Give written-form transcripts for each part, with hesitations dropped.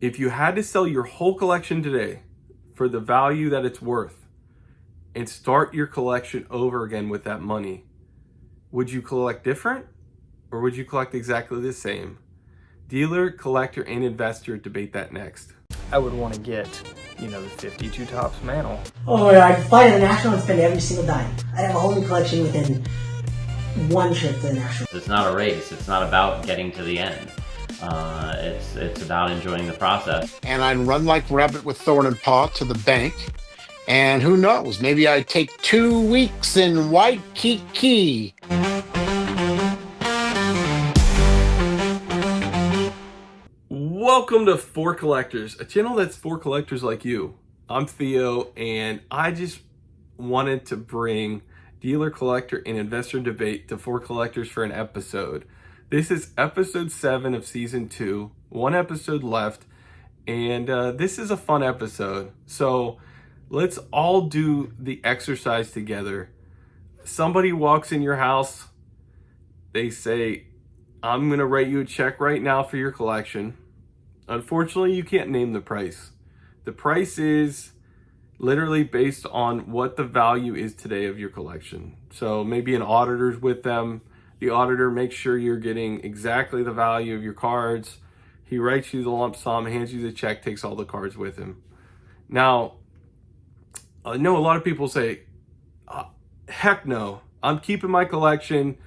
If you had to sell your whole collection today for the value that it's worth and start your collection over again with that money, would you collect different or would you collect exactly the same? Dealer, collector, and investor debate that next. I would want to get, the 52 Tops mantle. Oh yeah, I'd fly to the National and spend every single dime. I'd have a whole new collection within one trip to the National. It's not a race. It's not about getting to the end. It's about enjoying the process. And I'd run like rabbit with thorn and paw to the bank. And who knows, maybe I'd take 2 weeks in Waikiki. Welcome to For Collectors, a channel that's for collectors like you. I'm Theo, and I just wanted to bring dealer, collector, and investor debate to For Collectors for an episode. This is episode 7 of season 2, one episode left, and this is a fun episode. So let's all do the exercise together. Somebody walks in your house, they say, I'm gonna write you a check right now for your collection. Unfortunately, you can't name the price. The price is literally based on what the value is today of your collection. So maybe an auditor's with them. The auditor makes sure you're getting exactly the value of your cards. He writes you the lump sum, hands you the check, takes all the cards with him. Now, I know a lot of people say, heck no, I'm keeping my collection.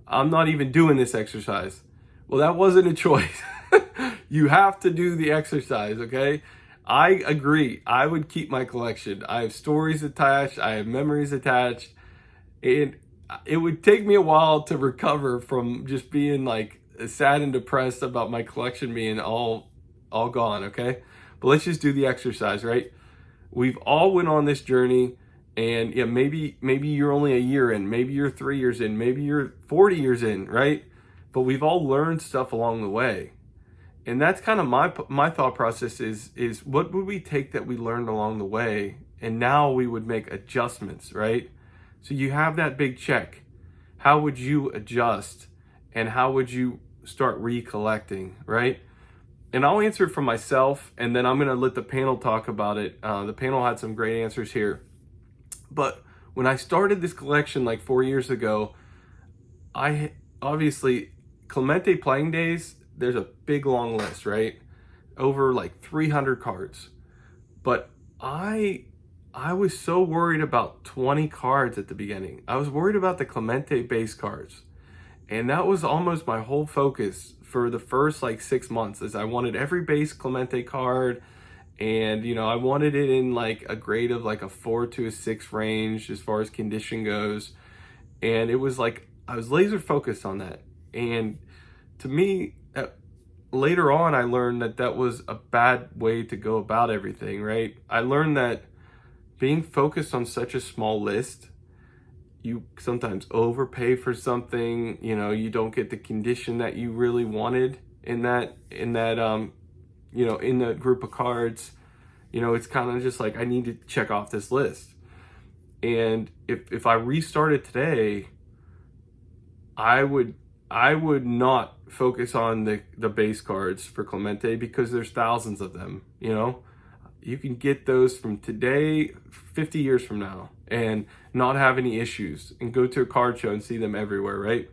I'm not even doing this exercise. Well, that wasn't a choice. You have to do the exercise, okay? I agree. I would keep my collection. I have stories attached. I have memories attached. And it would take me a while to recover from just being like sad and depressed about my collection being all gone, okay? But let's just do the exercise, right? We've all went on this journey, and yeah, maybe you're only a year in, maybe you're 3 years in, maybe you're 40 years in, right? But we've all learned stuff along the way. And that's kind of my thought process is what would we take that we learned along the way, and now we would make adjustments, right? So you have that big check. How would you adjust, and how would you start recollecting, right? And I'll answer it for myself, and then I'm going to let the panel talk about it. The panel had some great answers here. But when I started this collection like 4 years ago, I obviously, Clemente playing days, there's a big long list, right? Over like 300 cards. But I was so worried about 20 cards at the beginning. I was worried about the Clemente base cards. And that was almost my whole focus for the first like 6 months, is I wanted every base Clemente card. And, I wanted it in like a grade of like a 4 to a 6 range as far as condition goes. And it was like, I was laser focused on that. And to me, later on, I learned that was a bad way to go about everything, right? I learned that being focused on such a small list, you sometimes overpay for something, you don't get the condition that you really wanted in the group of cards. It's kind of just like, I need to check off this list. And if I restarted today, I would not focus on the base cards for Clemente, because there's thousands of them. You can get those from today 50 years from now and not have any issues, and go to a card show and see them everywhere, right?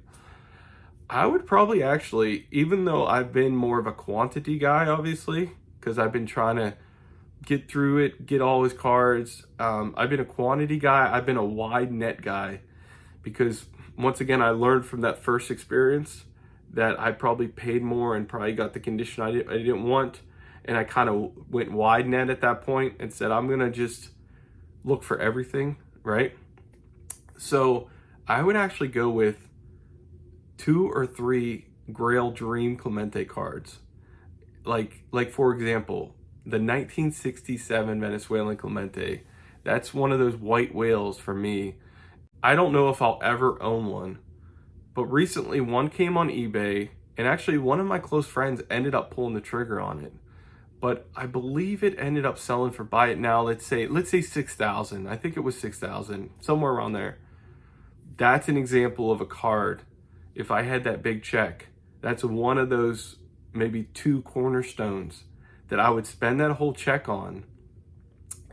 I would probably actually, even though I've been more of a quantity guy, obviously, because I've been trying to get through it, get all his cards, I've been a quantity guy. I've been a wide net guy, because once again, I learned from that first experience that I probably paid more and probably got the condition I didn't want. And I kind of went wide net at that point and said, I'm going to just look for everything, right? So I would actually go with 2 or 3 Grail Dream Clemente cards. Like for example, the 1967 Venezuelan Clemente. That's one of those white whales for me. I don't know if I'll ever own one, but recently one came on eBay, and actually one of my close friends ended up pulling the trigger on it. But I believe it ended up selling for, buy it now, let's say 6,000. I think it was 6,000, somewhere around there. That's an example of a card. If I had that big check, that's one of those maybe 2 cornerstones that I would spend that whole check on.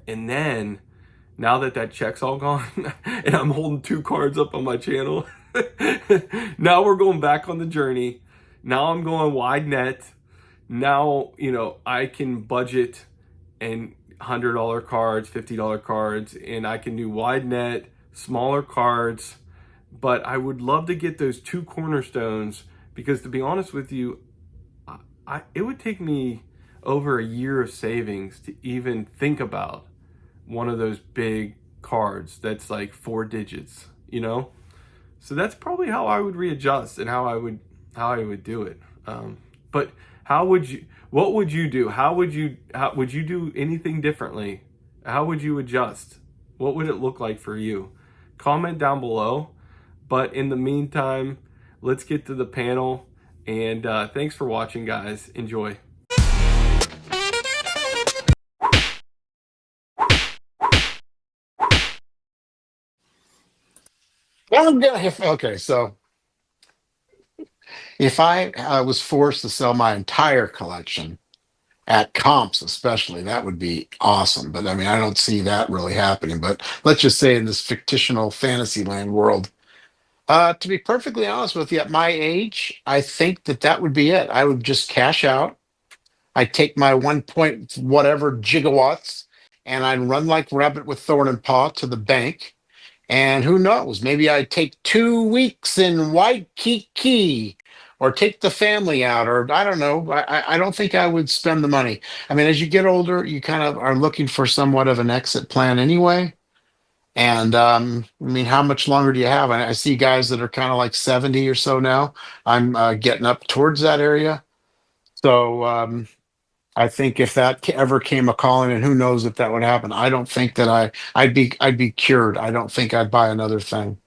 And then now that check's all gone and I'm holding 2 cards up on my channel, now we're going back on the journey. Now I'm going wide net. Now, I can budget and $100 cards, $50 cards, and I can do wide net, smaller cards. But I would love to get those 2 cornerstones, because to be honest with you, it would take me over a year of savings to even think about one of those big cards that's like 4 digits, So that's probably how I would readjust and how I would do it. But what would you do? How would you do anything differently? How would you adjust? What would it look like for you? Comment down below. But in the meantime, let's get to the panel. And thanks for watching, guys. Enjoy. Okay, so if I was forced to sell my entire collection at comps, especially, that would be awesome. But I mean, I don't see that really happening. But let's just say in this fictional fantasyland world, to be perfectly honest with you, at my age, I think that would be it. I would just cash out. I'd take my 1 point whatever gigawatts and I'd run like rabbit with thorn and paw to the bank. And who knows, maybe I'd take 2 weeks in Waikiki or take the family out, or I don't know. I don't think I would spend the money. I mean, as you get older, you kind of are looking for somewhat of an exit plan anyway. And I mean, how much longer do you have? I see guys that are kind of like 70 or so now. I'm getting up towards that area. So I think if that ever came a calling, and who knows if that would happen, I don't think that I'd be cured. I don't think I'd buy another thing.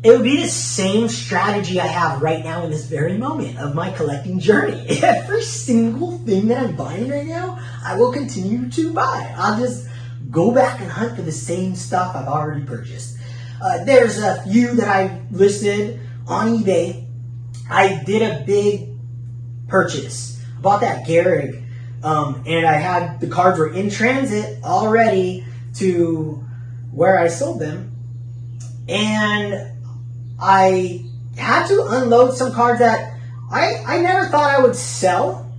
It would be the same strategy I have right now in this very moment of my collecting journey. Every single thing that I'm buying right now, I will continue to buy. I'll just go back and hunt for the same stuff I've already purchased. There's a few that I listed on eBay. I did a big purchase. I bought that Gehrig, and I had the cards were in transit already to where I sold them, and I had to unload some cards that I never thought I would sell,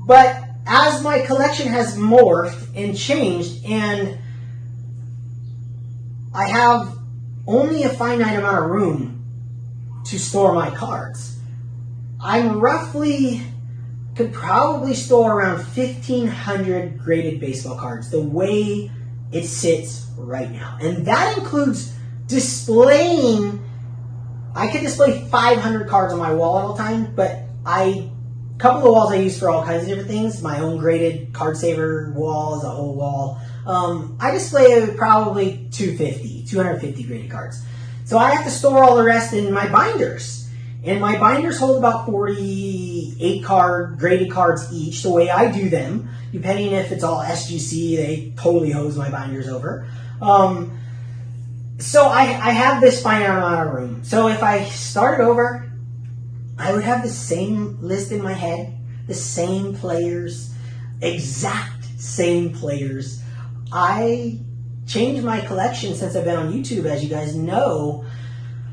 but as my collection has morphed and changed, and I have only a finite amount of room to store my cards, I'm roughly could probably store around 1,500 graded baseball cards the way it sits right now. And that includes displaying. I could display 500 cards on my wall at all time, but a couple of walls I use for all kinds of different things. My own graded card saver wall is a whole wall. I display probably 250 graded cards. So I have to store all the rest in my binders. And my binders hold about 48 graded cards each, the way I do them. Depending if it's all SGC, they totally hose my binders over. So I have this finite amount of room. So if I started over, I would have the same list in my head, the same players, exact same players. I changed my collection since I've been on YouTube, as you guys know.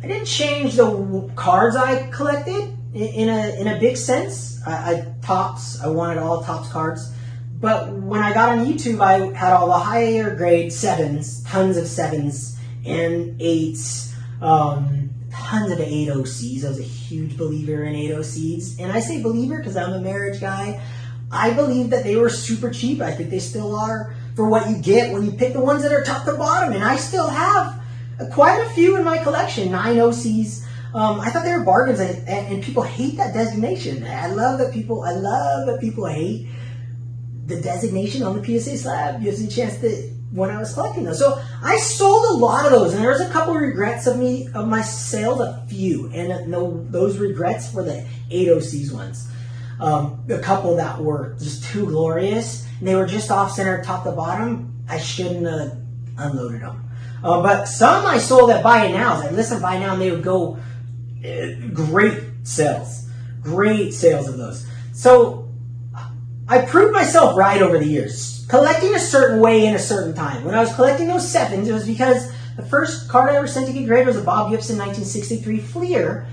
I didn't change the cards I collected in a big sense. I wanted all Topps cards. But when I got on YouTube, I had all the higher grade 7s, tons of 7s and 8s, tons of 8 OCs. I was a huge believer in 8 OCs. And I say believer because I'm a marriage guy. I believe that they were super cheap. I think they still are for what you get when you pick the ones that are top to bottom. And I still have quite a few in my collection, 9 OCs. I thought they were bargains, and people hate that designation. I love that people hate the designation on the PSA slab. Gives me a chance to, when I was collecting those. So I sold a lot of those, and there was a couple of regrets of my sales, a few, and those regrets were the 8 OCs ones. A couple that were just too glorious, and they were just off center, top to bottom. I shouldn't have unloaded them. But some I sold at buy it nows. I listed buy it now, and they would go great sales of those. So I proved myself right over the years, collecting a certain way in a certain time. When I was collecting those sevens, it was because the first card I ever sent to get graded was a Bob Gibson 1963 Fleer.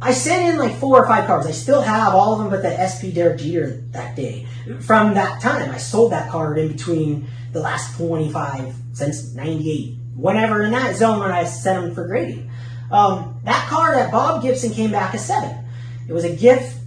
I sent in like 4 or 5 cards. I still have all of them but the SP Derek Jeter that day. From that time, I sold that card in between the last 25 since 98. Whenever in that zone when I sent them for grading. That card at Bob Gibson came back a 7. It was a gift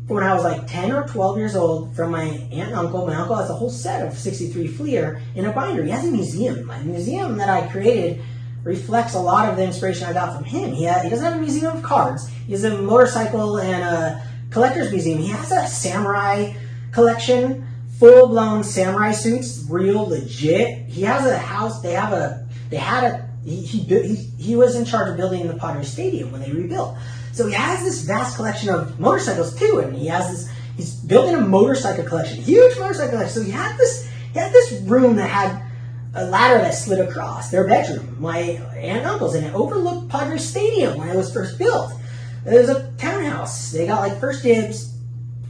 when I was like 10 or 12 years old from my aunt and uncle. My uncle has a whole set of 63 Fleer in a binder. He has a museum. My museum that I created reflects a lot of the inspiration I got from him. He doesn't have a museum of cards. He has a motorcycle and a collector's museum. He has a samurai collection, full-blown samurai suits, real legit. He has a house. He was in charge of building the Padres Stadium when they rebuilt. So he has this vast collection of motorcycles too, and he's building a motorcycle collection, huge motorcycle collection. So he had this room that had a ladder that slid across their bedroom, my aunt and uncle's, and it overlooked Padres Stadium when it was first built. It was a townhouse. They got like first dibs,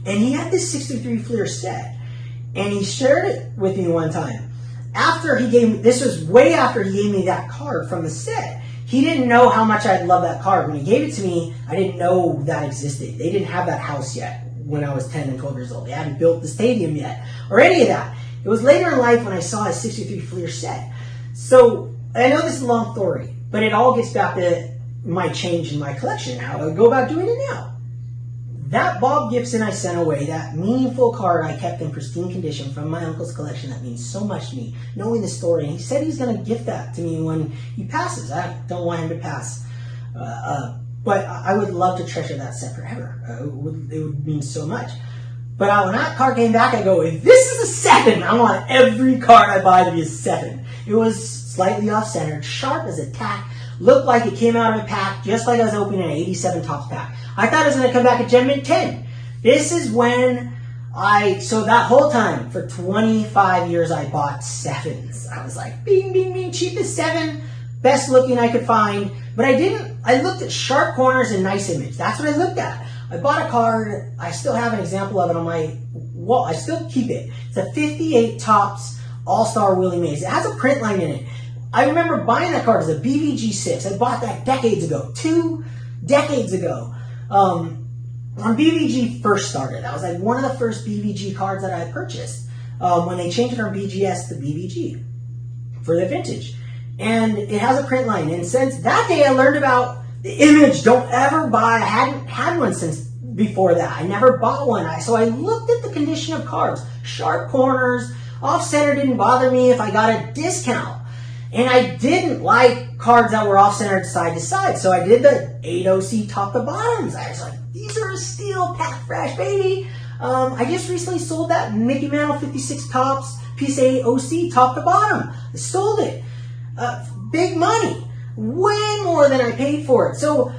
and he had this 63 Fleer set, and he shared it with me one time. This was way after he gave me that card from the set. He didn't know how much I'd love that card. When he gave it to me, I didn't know that existed. They didn't have that house yet when I was 10 and 12 years old. They hadn't built the stadium yet or any of that. It was later in life when I saw his 63 Fleer set. So I know this is a long story, but it all gets back to my change in my collection, how I go about doing it now. That Bob Gibson I sent away, that meaningful card I kept in pristine condition from my uncle's collection that means so much to me, knowing the story. And he said he's going to gift that to me when he passes. I don't want him to pass. But I would love to treasure that set forever. It would mean so much. But when that card came back, I go, if this is a 7, I want every card I buy to be a 7. It was slightly off-centered, sharp as a tack, looked like it came out of a pack, just like I was opening an 87 Topps pack. I thought it was going to come back at Gem Mint 10. This is when so that whole time, for 25 years, I bought 7s. I was like, bing, bing, bing, cheapest 7, best looking I could find. But I looked at sharp corners and nice image. That's what I looked at. I bought a card. I still have an example of it on my wall. I still keep it. It's a 58 Topps All-Star Willie Mays. It has a print line in it. I remember buying that card as a BVG 6. I bought that decades ago. 2 decades ago. When BVG first started. That was like one of the first BVG cards that I purchased. When they changed it from BGS to BVG for the vintage. And it has a print line. And since that day I learned about the image. Don't ever buy. I hadn't had one since before that. I never bought one. So I looked at the condition of cards. Sharp corners. Off-center didn't bother me if I got a discount. And I didn't like cards that were off-centered side to side. So I did the 8 OC top to bottoms. I was like, these are a steal, pack fresh, baby. I just recently sold that Mickey Mantle 56 Topps PSA OC top to bottom. I sold it. Big money. Way more than I paid for it. So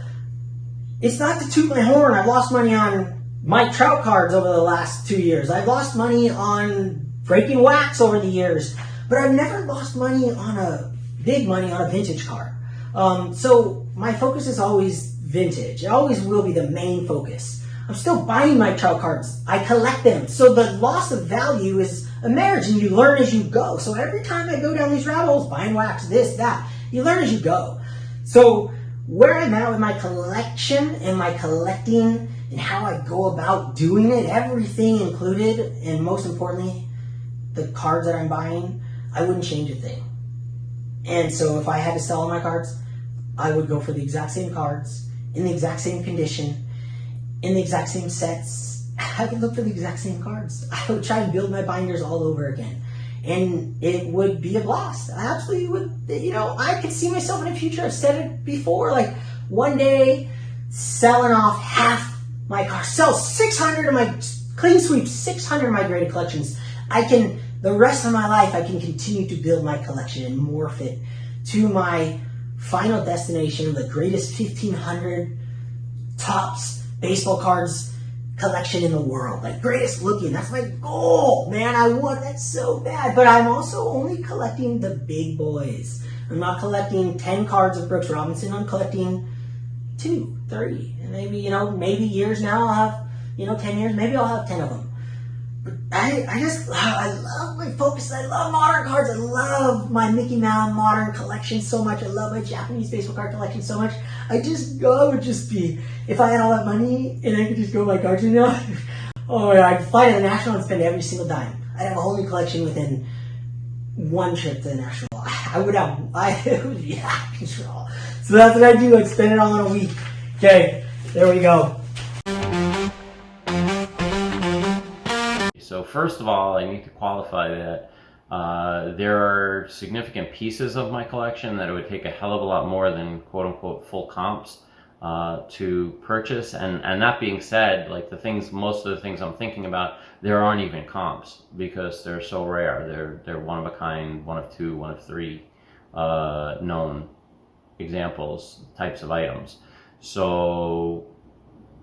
it's not to toot my horn. I've lost money on Mike Trout cards over the last 2 years. I've lost money on breaking wax over the years. But I've never lost money on a vintage card. So my focus is always vintage. It always will be the main focus. I'm still buying my Trout cards. I collect them. So the loss of value is a marriage, and you learn as you go. So every time I go down these rabbit holes, buying wax, this, that, you learn as you go. So where I'm at with my collection and my collecting and how I go about doing it, everything included, and most importantly, the cards that I'm buying, I wouldn't change a thing. And so if I had to sell all my cards, I would go for the exact same cards, in the exact same condition, in the exact same sets. I would look for the exact same cards. I would try and build my binders all over again. And it would be a blast. I absolutely would, I could see myself in the future. I've said it before, like one day selling off half my cards, sell 600 of my, clean sweep 600 of my graded collections. The rest of my life, I can continue to build my collection and morph it to my final destination of the greatest 1,500 Topps baseball cards collection in the world. Like, greatest looking. That's my goal. Man, I want that so bad. But I'm also only collecting the big boys. I'm not collecting 10 cards of Brooks Robinson. I'm collecting 2, 3, and maybe years now I'll have, 10 years, maybe I'll have 10 of them. But I love my Focus. I love modern cards. I love my Mickey Mouse modern collection so much. I love my Japanese baseball card collection so much. I would just be, if I had all that money and I could just go buy cards, oh yeah, I'd fly to the National and spend every single dime. I'd have a whole new collection within one trip to the National. It would be out of control. So that's what I do. I'd spend it all in a week. Okay, there we go. So first of all, I need to qualify that there are significant pieces of my collection that it would take a hell of a lot more than quote unquote full comps to purchase. And that being said, like most of the things I'm thinking about, there aren't even comps because they're so rare. They're one of a kind, one of two, one of three known examples, types of items. So,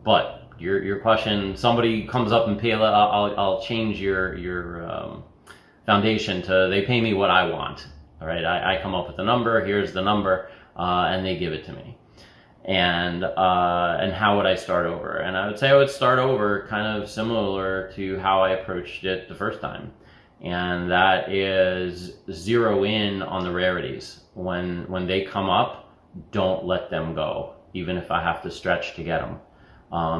but your question, somebody comes up and pay, I'll change your foundation to, they pay me what I want. All right, I come up with a number, here's the number, and they give it to me. And how would I start over? And I would say I would start over kind of similar to how I approached it the first time. And that is zero in on the rarities. When they come up, don't let them go, even if I have to stretch to get them.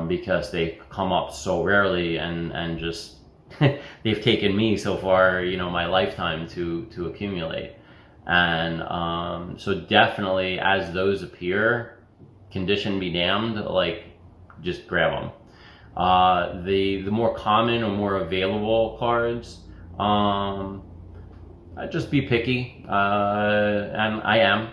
Because they come up so rarely and just they've taken me so far, my lifetime to accumulate. And so definitely as those appear, condition be damned, like just grab them. The more common or more available cards, just be picky, and I am.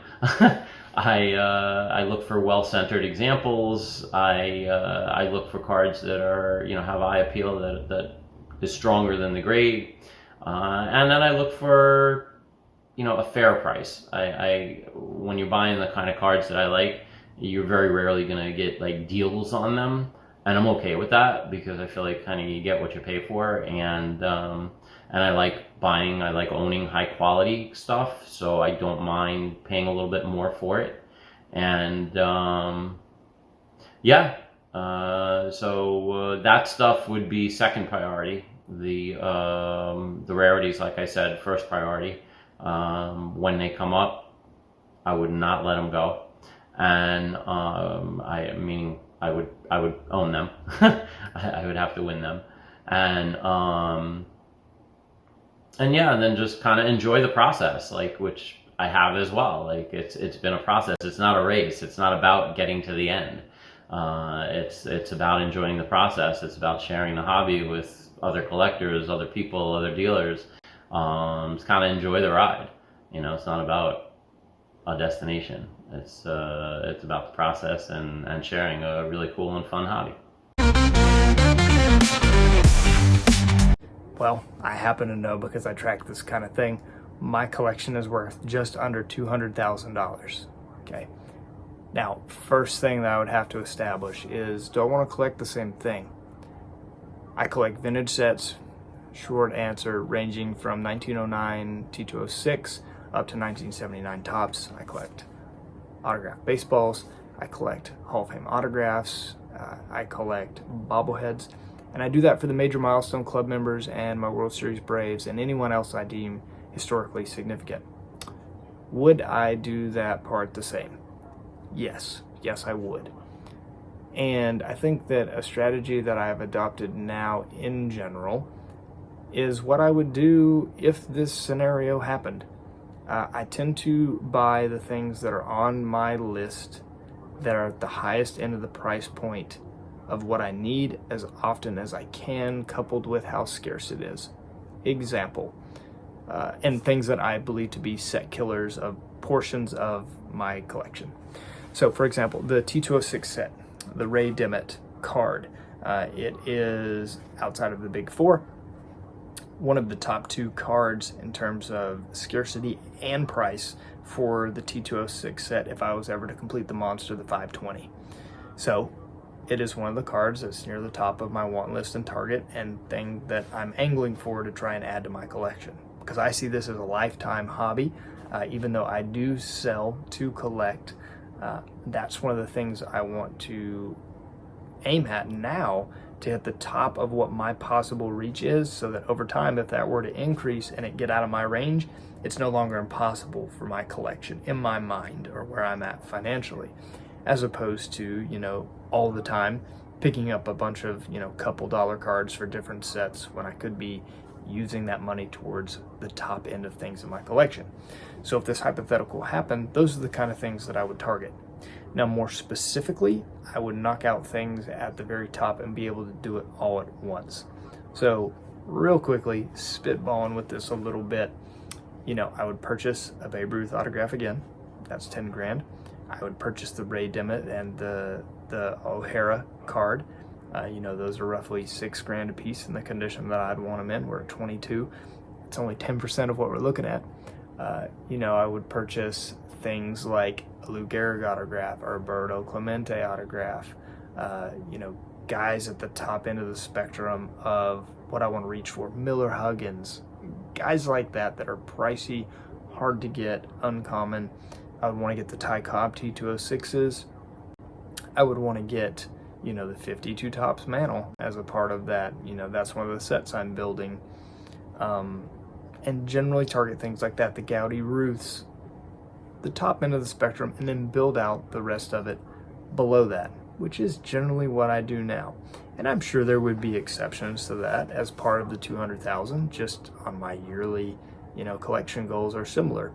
I look for well-centered examples. I look for cards that are, have eye appeal that is stronger than the grade, and then I look for, a fair price. When you're buying the kind of cards that I like, you're very rarely gonna get like deals on them, and I'm okay with that because I feel like kind of you get what you pay for, and I like owning high quality stuff, so I don't mind paying a little bit more for it. And so that stuff would be second priority. The rarities, like I said, first priority. When they come up, I would not let them go, and I would own them. I would have to win them, and then just kind of enjoy the process, which I have as well. It's been a process. It's not a race. It's not about getting to the end. It's about enjoying the process. It's about sharing the hobby with other collectors, other people, other dealers. It's kind of enjoy the ride. It's not about a destination. It's about the process and sharing a really cool and fun hobby. Well, I happen to know because I track this kind of thing. My collection is worth just under $200,000. Okay. Now, first thing that I would have to establish is, do I want to collect the same thing? I collect vintage sets, short answer, ranging from 1909 T206 up to 1979 tops. I collect autographed baseballs. I collect Hall of Fame autographs. I collect bobbleheads. And I do that for the major milestone club members and my World Series Braves and anyone else I deem historically significant. Would I do that part the same? Yes, I would. And I think that a strategy that I have adopted now in general is what I would do if this scenario happened. I tend to buy the things that are on my list that are at the highest end of the price point of what I need as often as I can, coupled with how scarce it is. Example, and things that I believe to be set killers of portions of my collection. So for example, the T206 set, the Ray Dimmitt card, it is, outside of the big four, one of the top two cards in terms of scarcity and price for the T206 set if I was ever to complete the monster, the 520. So it is one of the cards that's near the top of my want list and target and thing that I'm angling for to try and add to my collection, because I see this as a lifetime hobby. Even though I do sell to collect, that's one of the things I want to aim at now, to hit the top of what my possible reach is, so that over time, if that were to increase and it get out of my range, it's no longer impossible for my collection in my mind or where I'm at financially, as opposed to, all the time picking up a bunch of, couple dollar cards for different sets when I could be using that money towards the top end of things in my collection. So if this hypothetical happened, those are the kind of things that I would target. Now, more specifically, I would knock out things at the very top and be able to do it all at once. So real quickly, spitballing with this a little bit, I would purchase a Babe Ruth autograph again. That's 10 grand. I would purchase the Ray Dimmitt and the O'Hara card. Those are roughly 6 grand a piece in the condition that I'd want them in. We're at 22. It's only 10% of what we're looking at. I would purchase things like a Lou Gehrig autograph or a Roberto Clemente autograph. Guys at the top end of the spectrum of what I want to reach for. Miller Huggins, guys like that are pricey, hard to get, uncommon. I would want to get the Ty Cobb T206s. I would want to get, the 52 Tops Mantle as a part of that. That's one of the sets I'm building. And generally target things like that, the Gaudy Ruths, the top end of the spectrum, and then build out the rest of it below that, which is generally what I do now. And I'm sure there would be exceptions to that as part of the 200,000, just on my yearly, collection goals are similar.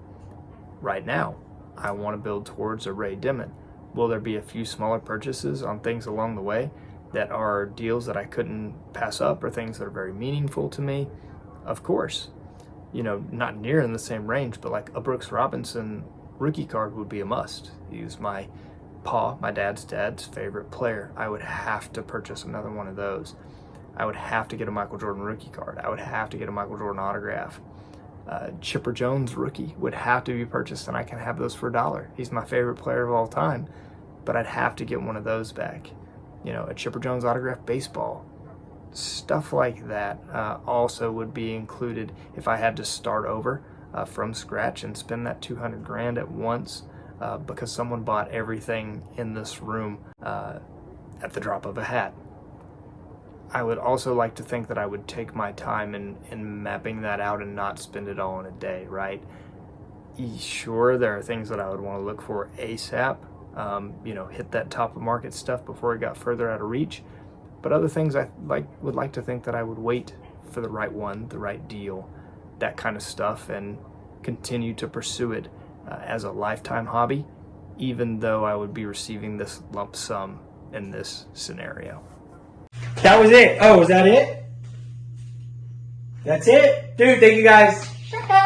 Right now, I want to build towards a Ray Dimmitt. Will there be a few smaller purchases on things along the way that are deals that I couldn't pass up or things that are very meaningful to me? Of course. Not near in the same range, but like a Brooks Robinson rookie card would be a must. He's my dad's favorite player. I would have to purchase another one of those. I would have to get a Michael Jordan rookie card. I would have to get a Michael Jordan autograph. Chipper Jones rookie would have to be purchased, and I can have those for $1. He's my favorite player of all time, but I'd have to get one of those back. A Chipper Jones autograph baseball. Stuff like that also would be included if I had to start over from scratch and spend that 200 grand at once because someone bought everything in this room at the drop of a hat. I would also like to think that I would take my time in mapping that out and not spend it all in a day, right? Sure, there are things that I would want to look for ASAP, hit that top of market stuff before it got further out of reach. But other things I would like to think that I would wait for the right one, the right deal, that kind of stuff, and continue to pursue it as a lifetime hobby, even though I would be receiving this lump sum in this scenario. That was it. Oh, was that it? That's it? Dude, thank you guys. Shut up.